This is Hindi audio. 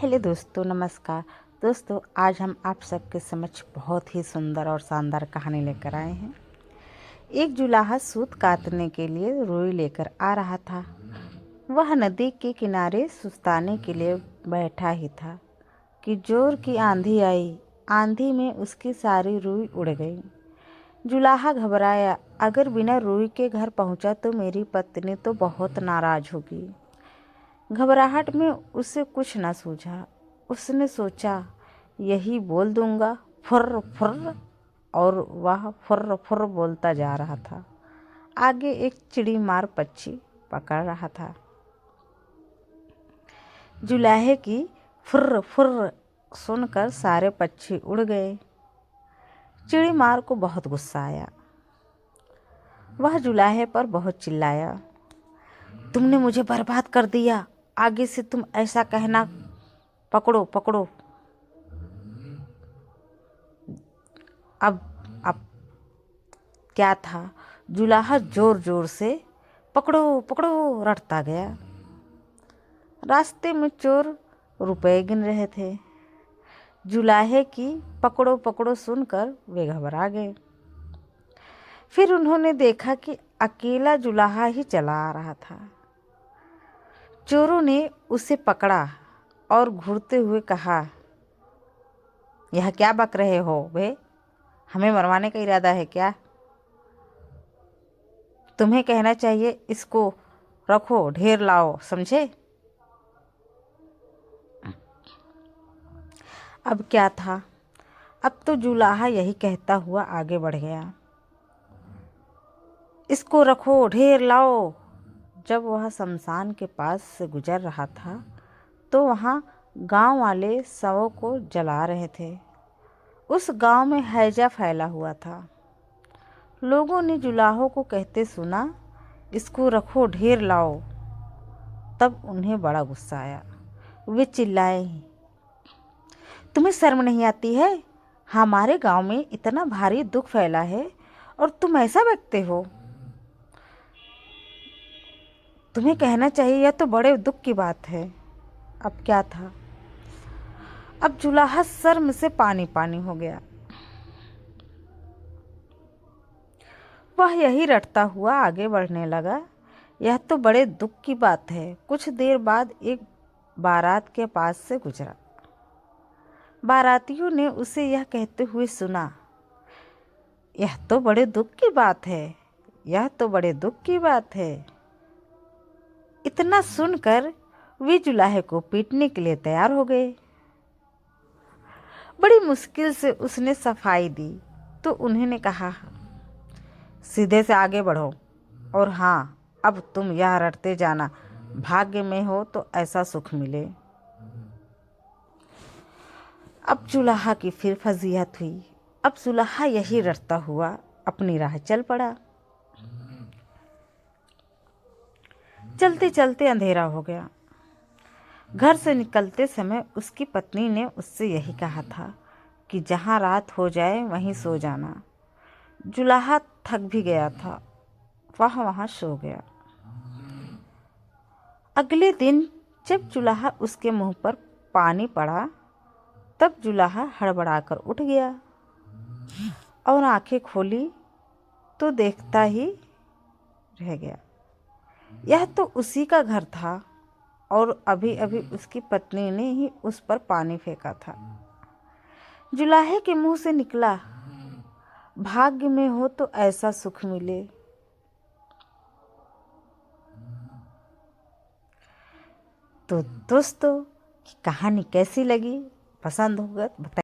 हेलो दोस्तों, नमस्कार। दोस्तों, आज हम आप सबके समक्ष बहुत ही सुंदर और शानदार कहानी लेकर आए हैं। एक जुलाहा सूत काटने के लिए रुई लेकर आ रहा था। वह नदी के किनारे सुस्ताने के लिए बैठा ही था कि जोर की आंधी आई। आंधी में उसकी सारी रुई उड़ गई। जुलाहा घबराया, अगर बिना रुई के घर पहुंचा तो मेरी पत्नी तो बहुत नाराज होगी। घबराहट में उसे कुछ न सूझा। उसने सोचा, यही बोल दूंगा, फुर्र फुर्र, और वह फुर्र फुर्र बोलता जा रहा था। आगे एक चिड़ी मार पक्षी पकड़ रहा था। जुलाहे की फुर्र फुर्र सुनकर सारे पक्षी उड़ गए। चिड़ी मार को बहुत गुस्सा आया। वह जुलाहे पर बहुत चिल्लाया, तुमने मुझे बर्बाद कर दिया। आगे से तुम ऐसा कहना, पकड़ो पकड़ो। अब क्या था, जुलाहा जोर जोर से पकड़ो पकड़ो रटता गया। रास्ते में चोर रुपए गिन रहे थे। जुलाहे की पकड़ो पकड़ो सुनकर वे घबरा गए। फिर उन्होंने देखा कि अकेला जुलाहा ही चला आ रहा था। चोरों ने उसे पकड़ा और घूरते हुए कहा, यह क्या बक रहे हो बे? हमें मरवाने का इरादा है क्या? तुम्हें कहना चाहिए इसको रखो, ढेर लाओ, समझे? अब क्या था, अब तो जुलाहा यही कहता हुआ आगे बढ़ गया, इसको रखो, ढेर लाओ। जब वह शमशान के पास से गुजर रहा था तो वहाँ गांव वाले शवों को जला रहे थे। उस गांव में हैजा फैला हुआ था। लोगों ने जुलाहों को कहते सुना, इसको रखो, ढेर लाओ। तब उन्हें बड़ा गुस्सा आया। वे चिल्लाए, तुम्हें शर्म नहीं आती है? हमारे गांव में इतना भारी दुख फैला है और तुम ऐसा बकते हो। तुम्हें कहना चाहिए, यह तो बड़े दुख की बात है। अब क्या था, अब जुलाहा शर्म से पानी पानी हो गया। वह यही रटता हुआ आगे बढ़ने लगा, यह तो बड़े दुख की बात है। कुछ देर बाद एक बारात के पास से गुजरा। बारातियों ने उसे यह कहते हुए सुना, यह तो बड़े दुख की बात है, यह तो बड़े दुख की बात है। इतना सुनकर वे जुलाहे को पीटने के लिए तैयार हो गए। बड़ी मुश्किल से उसने सफाई दी तो उन्होंने कहा, सीधे से आगे बढ़ो, और हाँ, अब तुम यह रटते जाना, भाग्य में हो तो ऐसा सुख मिले। अब जुलाहा की फिर फजीहत हुई। अब जुलाहा यही रटता हुआ अपनी राह चल पड़ा। चलते चलते अंधेरा हो गया। घर से निकलते समय उसकी पत्नी ने उससे यही कहा था कि जहाँ रात हो जाए वहीं सो जाना। जुलाहा थक भी गया था, वह वहाँ सो गया। अगले दिन जब जुलाहा उसके मुंह पर पानी पड़ा तब जुलाहा हड़बड़ाकर उठ गया और आंखें खोली तो देखता ही रह गया। यह तो उसी का घर था और अभी अभी उसकी पत्नी ने ही उस पर पानी फेंका था। जुलाहे के मुंह से निकला, भाग्य में हो तो ऐसा सुख मिले। तो दोस्तों, कहानी कैसी लगी? पसंद होगा बताइए।